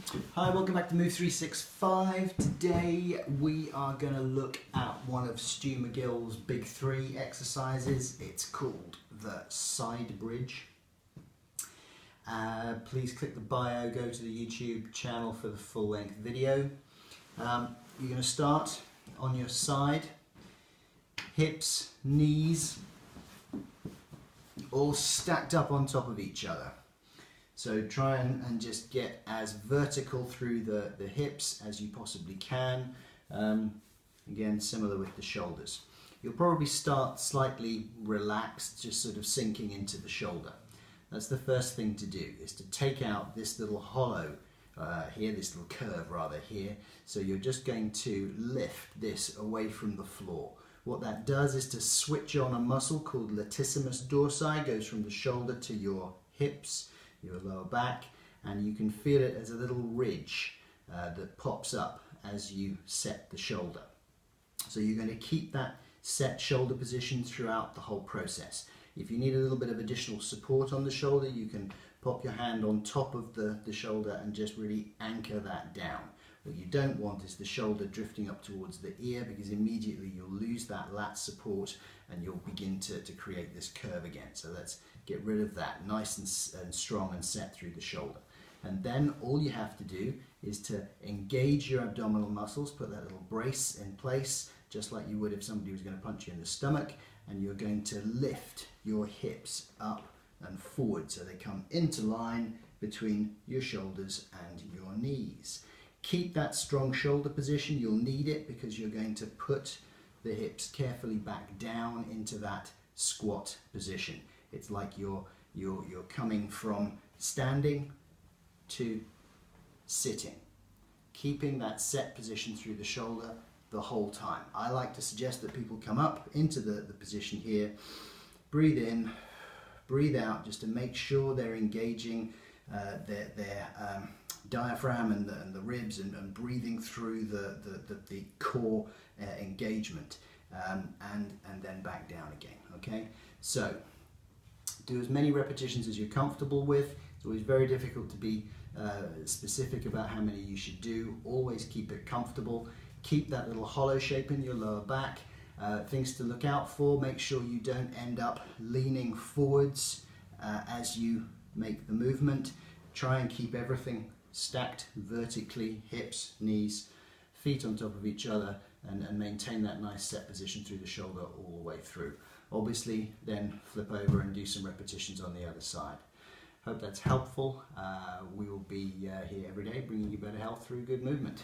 Hi, welcome back to Move365. Today we are going to look at one of Stu McGill's big 3 exercises. It's called the side bridge. Please click the bio, go to the YouTube channel for the full-length video. You're going to start on your side, hips, knees, all stacked up on top of each other. So try and just get as vertical through the hips as you possibly can. Again, similar with the shoulders. You'll probably start slightly relaxed, just sort of sinking into the shoulder. That's the first thing to do, is to take out this little hollow here, this little curve rather here. So you're just going to lift this away from the floor. What that does is to switch on a muscle called latissimus dorsi, goes from the shoulder to your hips, your lower back, and you can feel it as a little ridge that pops up as you set the shoulder. So you're going to keep that set shoulder position throughout the whole process. If you need a little bit of additional support on the shoulder, you can pop your hand on top of the shoulder and just really anchor that down. What you don't want is the shoulder drifting up towards the ear, because immediately you'll lose that lat support and you'll begin to create this curve again. So let's get rid of that, nice and strong and set through the shoulder. And then all you have to do is to engage your abdominal muscles, put that little brace in place, just like you would if somebody was going to punch you in the stomach, and you're going to lift your hips up and forward so they come into line between your shoulders and your knees. Keep that strong shoulder position. You'll need it because you're going to put the hips carefully back down into that squat position. It's like you're coming from standing to sitting, keeping that set position through the shoulder the whole time. I like to suggest that people come up into the position here, breathe in, breathe out, just to make sure they're engaging their diaphragm and the ribs, and breathing through the core engagement, and then back down again. Okay, so do as many repetitions as you're comfortable with. It's always very difficult to be specific about how many you should do. Always keep it comfortable. Keep that little hollow shape in your lower back. Things to look out for: make sure you don't end up leaning forwards as you make the movement. Try and keep everything stacked vertically, hips, knees, feet on top of each other, and maintain that nice set position through the shoulder all the way through. Obviously, then flip over and do some repetitions on the other side. Hope that's helpful. We will be here every day bringing you better health through good movement.